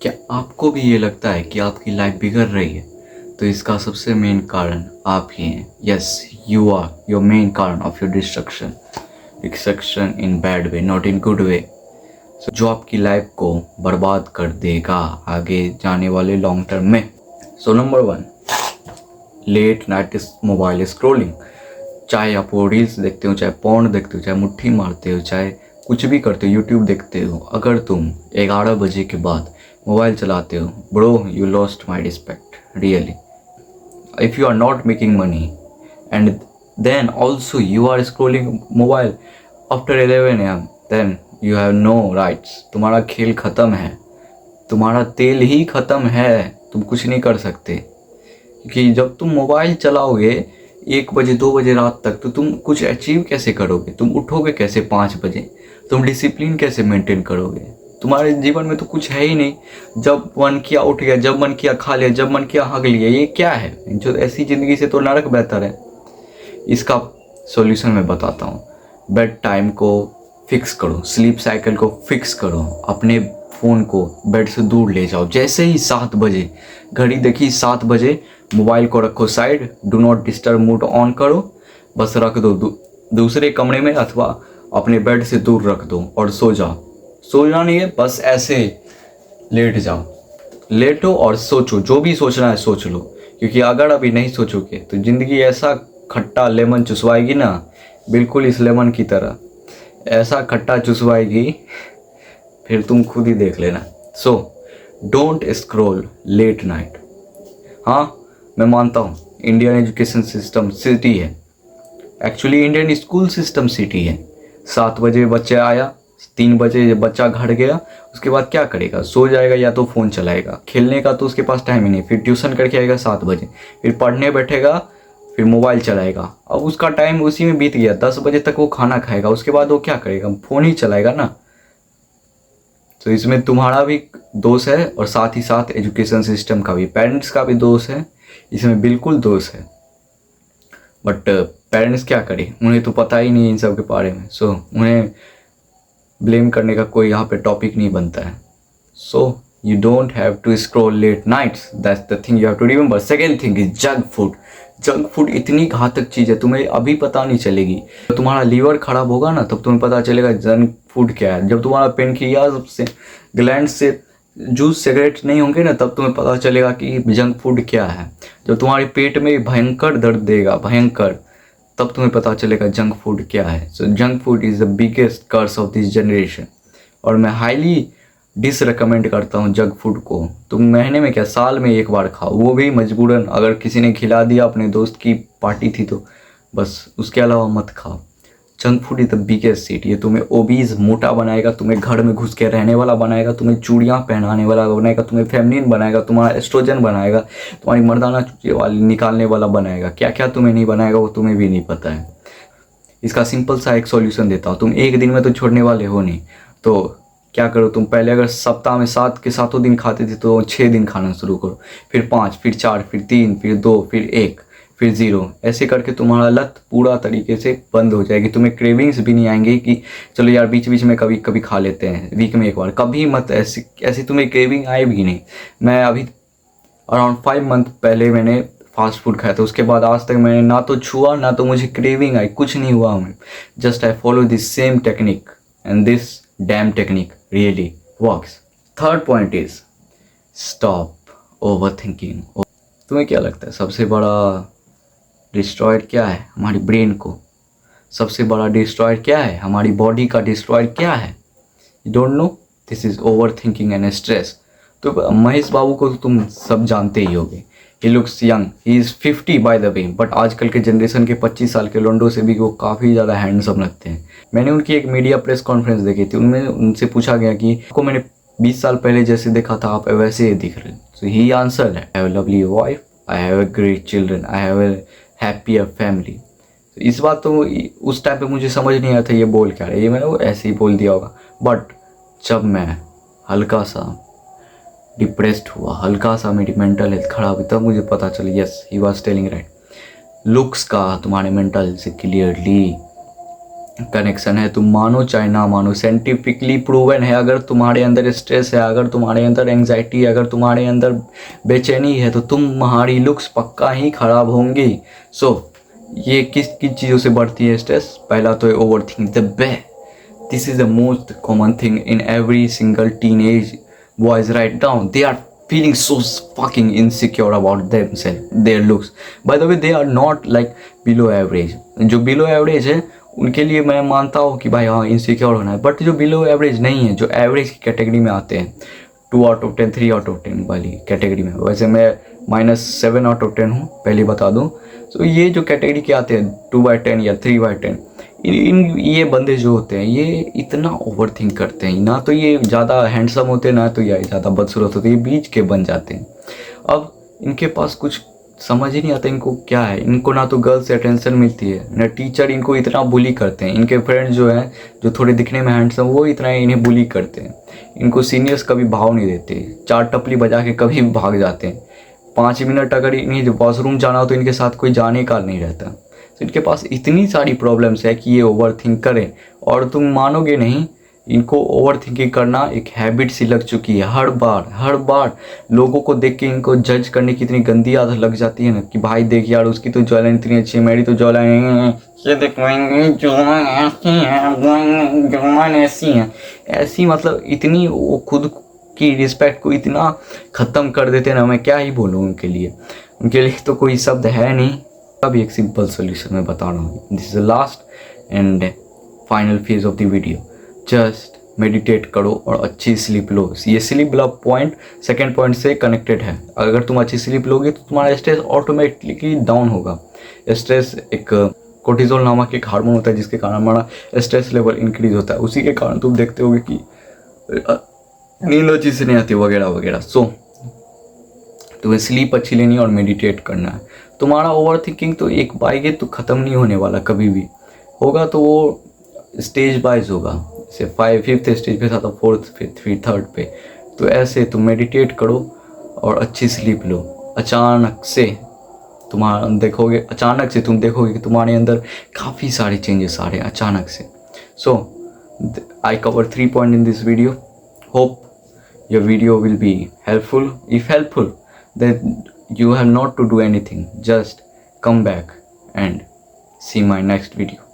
क्या आपको भी ये लगता है कि आपकी लाइफ बिगड़ रही है? तो इसका सबसे मेन कारण आप ही हैं। Yes, you are your main कारण of your destruction. Destruction in bad way, not in good way. जो आपकी लाइफ को बर्बाद कर देगा आगे जाने वाले लॉन्ग टर्म में। So number 1, late night mobile scrolling. चाहे आप वो रील्स देखते हो, चाहे पॉर्न देखते हो, चाहे मुट्ठी मारते हो, चाहे कुछ भी करते हो, यूट्यूब देखते हो, अगर तुम 11 बजे के बाद मोबाइल चलाते हो, bro you lost my respect really. If you are not making money and then also you are scrolling mobile after 11 AM, then you have no rights. तुम्हारा खेल ख़त्म है, तुम्हारा तेल ही ख़त्म है, तुम कुछ नहीं कर सकते। क्योंकि जब तुम मोबाइल चलाओगे 1 बजे 2 बजे रात तक, तो तुम कुछ अचीव कैसे करोगे? तुम उठोगे कैसे 5 बजे? तुम डिसिप्लिन कैसे मेंटेन करोगे? तुम्हारे जीवन में तो कुछ है ही नहीं। जब मन किया उठ गया, जब मन किया खा लिया, जब मन किया हग लिया। ये क्या है? जो ऐसी ज़िंदगी से तो नरक बेहतर है। इसका सॉल्यूशन मैं बताता हूँ। बेड टाइम को फिक्स करो, स्लीप साइकिल को फिक्स करो, अपने फ़ोन को बेड से दूर ले जाओ। जैसे ही 7 बजे घड़ी देखी 7 बजे, मोबाइल को रखो side, do not disturb mode on करो, बस रख दो दूसरे कमरे में अथवा अपने बेड से दूर रख दो और सो जाओ। सोना नहीं है, बस ऐसे लेट जाओ, लेटो और सोचो, जो भी सोचना है सोच लो। क्योंकि अगर अभी नहीं सोचोगे तो ज़िंदगी ऐसा खट्टा लेमन चुसवाएगी ना, बिल्कुल इस लेमन की तरह ऐसा खट्टा चुसवाएगी, फिर तुम खुद ही देख लेना। So don't scroll late night. हाँ, मैं मानता हूँ इंडियन एजुकेशन सिस्टम सिटी है, actually Indian school system shitty है। 7 बजे बच्चा आया, 3 बजे बच्चा घर गया, उसके बाद क्या करेगा? सो जाएगा या तो फ़ोन चलाएगा। खेलने का तो उसके पास टाइम ही नहीं। फिर ट्यूशन करके आएगा 7 बजे, फिर पढ़ने बैठेगा, फिर मोबाइल चलाएगा। अब उसका टाइम उसी में बीत गया। 10 बजे तक वो खाना खाएगा, उसके बाद वो क्या करेगा? फ़ोन ही चलाएगा ना। तो इसमें तुम्हारा भी दोष है और साथ ही साथ एजुकेशन सिस्टम का भी, पेरेंट्स का भी दोष है। इसमें बिल्कुल दोष है। बट पेरेंट्स क्या करें, उन्हें तो पता ही नहीं इन सब के बारे में। सो उन्हें ब्लेम करने का कोई यहाँ पे टॉपिक नहीं बनता है। So you don't have to scroll late nights, that's the thing you have to remember. Second thing is junk food. Junk food इतनी घातक चीज़ है, तुम्हें अभी पता नहीं चलेगी। जब तुम्हारा लीवर खराब होगा ना, तब तुम्हें पता चलेगा जंक फूड क्या है। जब तुम्हारा पेनक्रियाज से, ग्लैंड से जूस सिगरेट नहीं होंगे ना, तब तुम्हें पता चलेगा कि जंक फूड क्या है। जब तुम्हारे पेट में भयंकर दर्द देगा, भयंकर, तब तुम्हें पता चलेगा जंक फूड क्या है। So junk food is the biggest curse of this generation. और मैं हाईली रिकमेंड करता हूँ जंक फूड को। तुम महीने में क्या, साल में 1 बार खाओ, वो भी मजबूरन, अगर किसी ने खिला दिया, अपने दोस्त की पार्टी थी तो बस, उसके अलावा मत खाओ। Junk food is the biggest seat. ये तुम्हें ओबीज, मोटा बनाएगा, तुम्हें घर में घुस के रहने वाला बनाएगा, तुम्हें चूड़ियाँ पहनाने वाला बनाएगा, तुम्हें फेमिनिन बनाएगा, तुम्हारा एस्ट्रोजन बनाएगा, तुम्हारी मर्दाना चूचे वाली निकालने वाला बनाएगा। क्या क्या तुम्हें नहीं बनाएगा वो तुम्हें भी नहीं पता है। इसका सिंपल सा एक सॉल्यूशन देता हूँ। तुम एक दिन में तो छोड़ने वाले हो नहीं, तो क्या करो तुम, पहले अगर सप्ताह में 7 के 7 दिन खाते थे तो 6 दिन खाना शुरू करो, फिर 5, फिर 4, फिर 3, फिर 2, फिर 1, फिर 0। ऐसे करके तुम्हारा लत पूरा तरीके से बंद हो जाएगी। तुम्हें क्रेविंग्स भी नहीं आएंगी कि चलो यार बीच बीच में कभी कभी खा लेते हैं, वीक में 1 बार। कभी मत, ऐसी तुम्हें क्रेविंग आए भी नहीं। मैं अभी अराउंड 5 मंथ पहले मैंने फास्ट फूड खाया था, उसके बाद आज तक मैंने ना तो छुआ, ना तो मुझे क्रेविंग आई, कुछ नहीं हुआ हमें। Just I follow this same technique and this dam technique really works. Third point is stop over thinking. तुम्हें क्या लगता है सबसे बड़ा डिस्ट्रॉयड क्या है हमारी ब्रेन को? सबसे बड़ा डिस्ट्रॉयड क्या है हमारी बॉडी का? डिस्ट्रॉयड क्या है? You don't know, this is over thinking and stress. तो महेश बाबू को तुम सब जानते ही होगे। He looks young, he is 50 by the way, but आजकल के जनरेशन के 25 साल के लोंडो से भी वो काफ़ी ज़्यादा हैंडसम लगते हैं। मैंने उनकी एक मीडिया प्रेस कॉन्फ्रेंस देखी थी, उनमें उनसे पूछा गया कि आपको मैंने 20 साल पहले जैसे देखा था, आप वैसे ही दिख रहे। So he answered, I have a lovely wife, I have a great children, I have a happier family. इस बात तो उस टाइम पे मुझे समझ नहीं आया था ये बोल क्या रहा है, ये मैंने वो ऐसे ही बोल दिया होगा। बट जब मैं हल्का सा डिप्रेस्ड हुआ, हल्का सा मेरी मेंटल हेल्थ खराब हुई, तब मुझे पता चला yes, he was telling right. Looks का तुम्हारे मेंटल से क्लियरली कनेक्शन है, तुम मानो चाहे ना मानो, साइंटिफिकली प्रूवन है। अगर तुम्हारे अंदर स्ट्रेस है, अगर तुम्हारे अंदर एंग्जाइटी है, अगर तुम्हारे अंदर बेचैनी है, तो तुम्हारी लुक्स पक्का ही खराब होंगी। सो ये किस किस चीज़ों से बढ़ती है स्ट्रेस? पहला तो है overthink the way this is the most common thing in every single teenage boys write down. They are feeling so fucking insecure about themselves, their looks. By the way, they are not like below average. जो below average है उनके लिए मैं मानता हूँ कि भाई हाँ इनसिक्योर होना है, बट जो बिलो एवरेज नहीं है, जो एवरेज की कैटेगरी में आते हैं, 2/10, 3/10 वाली कैटेगरी में, वैसे मैं -7/10 हूँ, पहले बता दूँ। तो ये जो कैटेगरी के आते हैं 2/10 या 3/10, ये बंदे जो होते हैं ये इतना ओवर थिंक करते हैं ना, तो ये ज़्यादा हैंडसम होते हैं ना, तो ये ज़्यादा बदसूरत होते हैं, ये बीच के बन जाते हैं। अब इनके पास कुछ समझ ही नहीं आता इनको क्या है। इनको ना तो गर्ल्स से अटेंशन मिलती है, ना टीचर इनको इतना बुली करते हैं। इनके फ्रेंड्स जो हैं, जो थोड़े दिखने में हैंडसम, वो इतना इन्हें बुली करते हैं। इनको सीनियर्स कभी भाव नहीं देते, 4 टपली बजा के कभी भी भाग जाते हैं। 5 मिनट अगर इन्हें वॉशरूम जाना हो तो इनके साथ कोई जाने का नहीं रहता। तो इनके पास इतनी सारी प्रॉब्लम्स है कि ये ओवर थिंक करें, और तुम मानोगे नहीं, इनको ओवर थिंकिंग करना एक हैबिट सी लग चुकी है। हर बार लोगों को देख के इनको जज करने की इतनी गंदी आदत लग जाती है ना, कि भाई देख यार उसकी तो जॉलाइन इतनी अच्छी है, मेरी तो जॉलाइन, ये देख जॉलाइन ऐसी है ऐसी, मतलब इतनी वो खुद की रिस्पेक्ट को इतना ख़त्म कर देते हैं ना, मैं क्या ही बोलूँ उनके लिए तो कोई शब्द है नहीं। अब एक सिंपल सोल्यूशन मैं बता रहा हूँ। This is the last and final phase of the video. Just meditate करो और अच्छी स्लीप लो। ये स्लीप वाला पॉइंट सेकंड पॉइंट से कनेक्टेड है। अगर तुम अच्छी स्लीप लोगे तो तुम्हारा स्ट्रेस ऑटोमेटिकली डाउन होगा। स्ट्रेस एक कोर्टिजोल नामक एक हार्मोन होता है जिसके कारण हमारा स्ट्रेस लेवल इंक्रीज होता है। उसी के कारण तुम देखते होगे कि नींद अच्छी से नहीं आती वगैरह वगैरह। सो तुम्हें स्लीप अच्छी लेनी है और मेडिटेट करना है। तुम्हारा ओवर थिंकिंग तो एक बाइगे तो ख़त्म नहीं होने वाला, कभी भी होगा तो वो स्टेज वाइज होगा। जैसे 5th स्टेज पे था तो 4th पे, 3rd पे। तो ऐसे तुम मेडिटेट करो और अच्छी स्लीप लो। अचानक से तुम देखोगे कि तुम्हारे अंदर काफ़ी सारे चेंजेस आ रहे हैं अचानक से। So I cover 3 point in this video. Hope your video will be helpful. If helpful then you have not to do anything, just come back and see my next video.